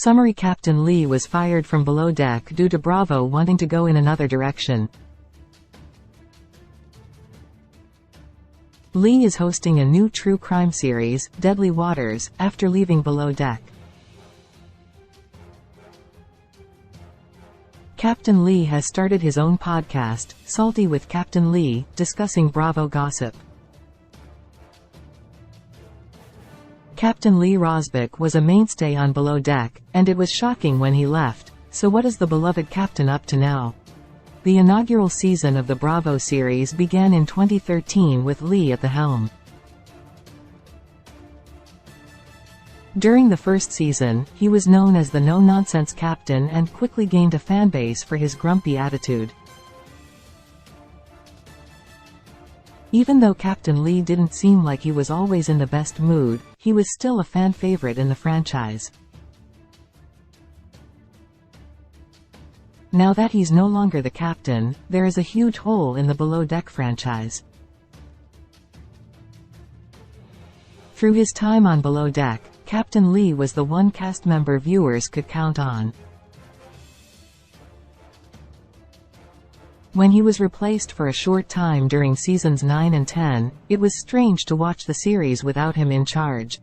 Summary: Captain Lee was fired from Below Deck due to Bravo wanting to go in another direction. Lee is hosting a new true crime series, Deadly Waters, after leaving Below Deck. Captain Lee has started his own podcast, Salty with Captain Lee, discussing Bravo gossip. Captain Lee Rosbach was a mainstay on Below Deck, and it was shocking when he left. So what is the beloved captain up to now? The inaugural season of the Bravo series began in 2013 with Lee at the helm. During the first season, he was known as the no-nonsense captain and quickly gained a fanbase for his grumpy attitude. Even though Captain Lee didn't seem like he was always in the best mood, he was still a fan favorite in the franchise. Now that he's no longer the captain, there is a huge hole in the Below Deck franchise. Through his time on Below Deck, Captain Lee was the one cast member viewers could count on. When he was replaced for a short time during seasons 9 and 10, it was strange to watch the series without him in charge.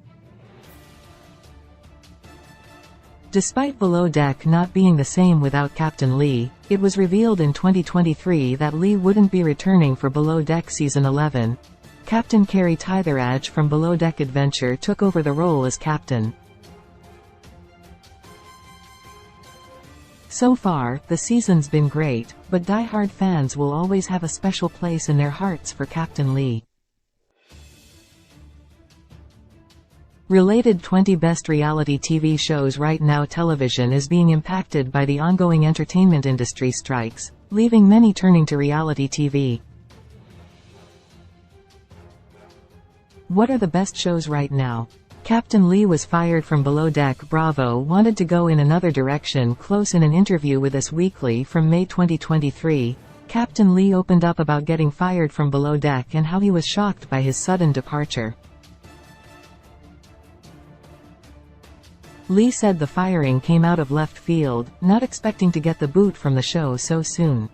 Despite Below Deck not being the same without Captain Lee, it was revealed in 2023 that Lee wouldn't be returning for Below Deck Season 11. Captain Carrie Titherage from Below Deck Adventure took over the role as captain. So far, the season's been great, but die-hard fans will always have a special place in their hearts for Captain Lee. Related 20 Best Reality TV Shows. Right now television is being impacted by the ongoing entertainment industry strikes, leaving many turning to reality TV. What are the best shows right now? Captain Lee was fired from Below Deck. Bravo wanted to go in another direction. Close. In an interview with Us Weekly from May 2023, Captain Lee opened up about getting fired from Below Deck and how he was shocked by his sudden departure. Lee said the firing came out of left field, not expecting to get the boot from the show so soon.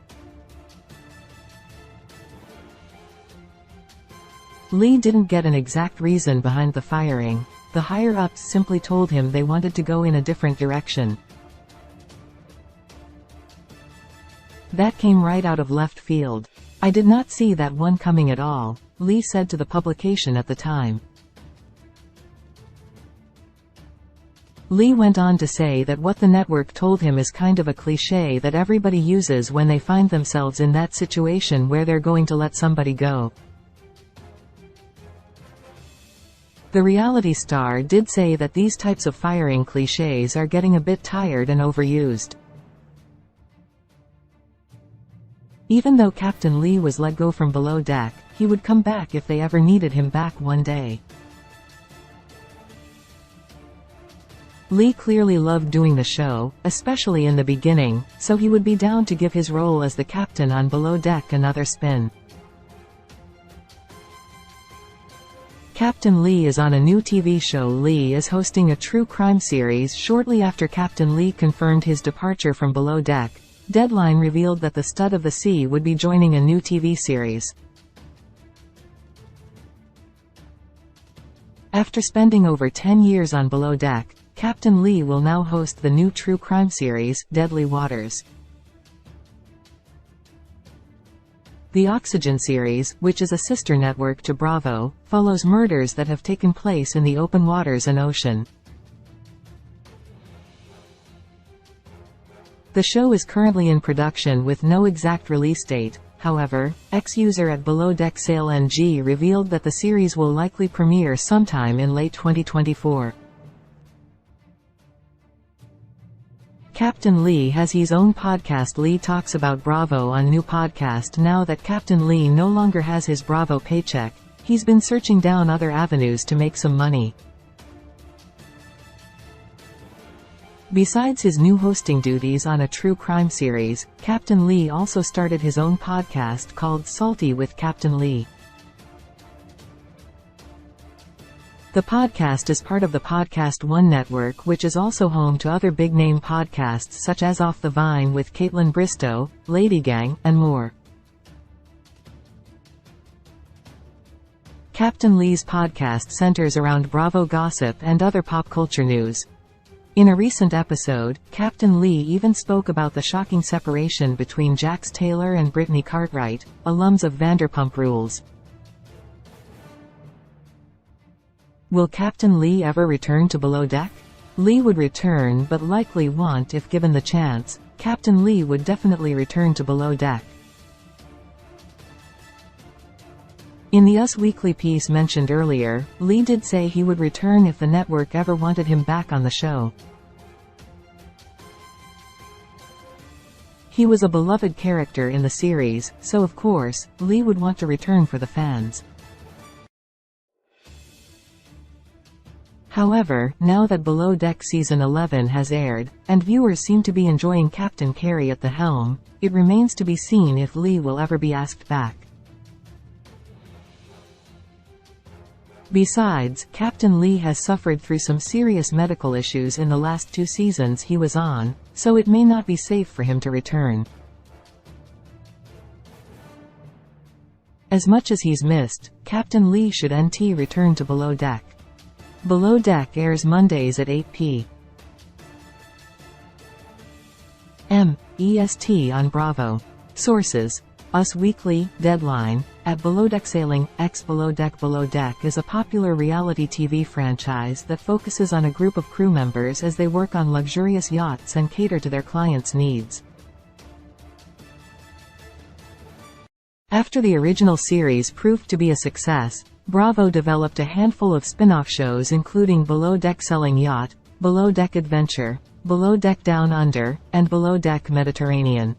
Lee didn't get an exact reason behind the firing. The higher-ups simply told him they wanted to go in a different direction. That came right out of left field. I did not see that one coming at all, Lee said to the publication at the time. Lee went on to say that what the network told him is kind of a cliché that everybody uses when they find themselves in that situation where they're going to let somebody go. The reality star did say that these types of firing clichés are getting a bit tired and overused. Even though Captain Lee was let go from Below Deck, he would come back if they ever needed him back one day. Lee clearly loved doing the show, especially in the beginning, so he would be down to give his role as the captain on Below Deck another spin. Captain Lee is on a new TV show. Lee is hosting a true crime series shortly after Captain Lee confirmed his departure from Below Deck. Deadline revealed that the stud of the sea would be joining a new TV series. After spending over 10 years on Below Deck, Captain Lee will now host the new true crime series, Deadly Waters. The Oxygen series, which is a sister network to Bravo, follows murders that have taken place in the open waters and ocean. The show is currently in production with no exact release date. However, ex-user at Below Deck SailNG revealed that the series will likely premiere sometime in late 2024. Captain Lee has his own podcast. Lee talks about Bravo on new podcast. Now that Captain Lee no longer has his Bravo paycheck, he's been searching down other avenues to make some money. Besides his new hosting duties on a true crime series, Captain Lee also started his own podcast called Salty with Captain Lee. The podcast is part of the Podcast One network, which is also home to other big-name podcasts such as Off the Vine with Caitlin Bristow, Ladygang, and more. Captain Lee's podcast centers around Bravo gossip and other pop culture news. In a recent episode, Captain Lee even spoke about the shocking separation between Jax Taylor and Brittany Cartwright, alums of Vanderpump Rules. Will Captain Lee ever return to Below Deck? Lee would return, but likely won't if given the chance. Captain Lee would definitely return to Below Deck. In the Us Weekly piece mentioned earlier, Lee did say he would return if the network ever wanted him back on the show. He was a beloved character in the series, so of course, Lee would want to return for the fans. However, now that Below Deck Season 11 has aired, and viewers seem to be enjoying Captain Carey at the helm, it remains to be seen if Lee will ever be asked back. Besides, Captain Lee has suffered through some serious medical issues in the last 2 seasons he was on, so it may not be safe for him to return. As much as he's missed, Captain Lee should return to Below Deck. Below Deck airs Mondays at 8 p.m. EST on Bravo. Sources: Us Weekly, Deadline. At Below Deck Sailing, Below Deck. Below Deck is a popular reality TV franchise that focuses on a group of crew members as they work on luxurious yachts and cater to their clients' needs. After the original series proved to be a success, Bravo developed a handful of spin-off shows including Below Deck Selling Yacht, Below Deck Adventure, Below Deck Down Under, and Below Deck Mediterranean.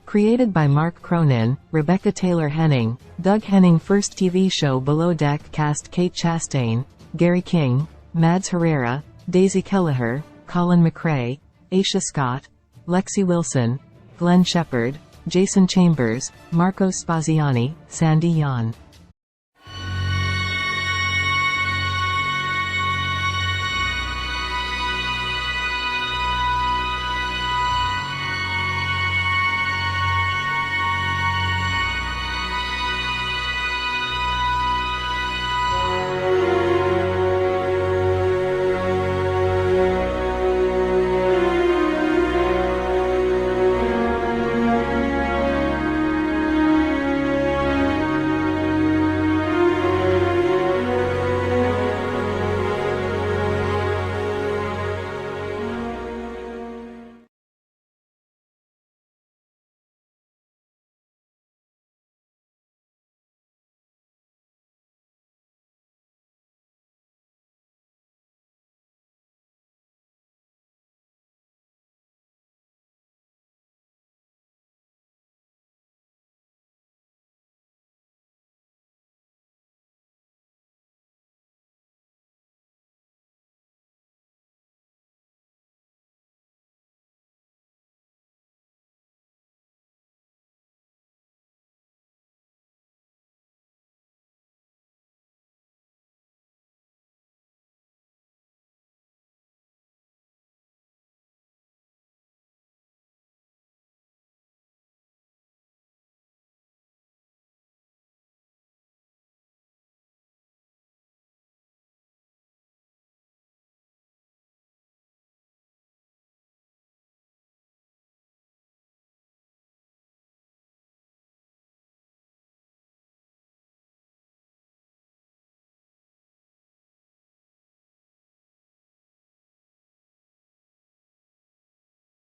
Created by Mark Cronin, Rebecca Taylor Henning, Doug Henning. First TV show Below Deck cast Kate Chastain, Gary King, Mads Herrera, Daisy Kelleher, Colin McRae, Aisha Scott, Lexi Wilson, Glenn Shepard, Jason Chambers, Marcos Spaziani, Sandy Yan.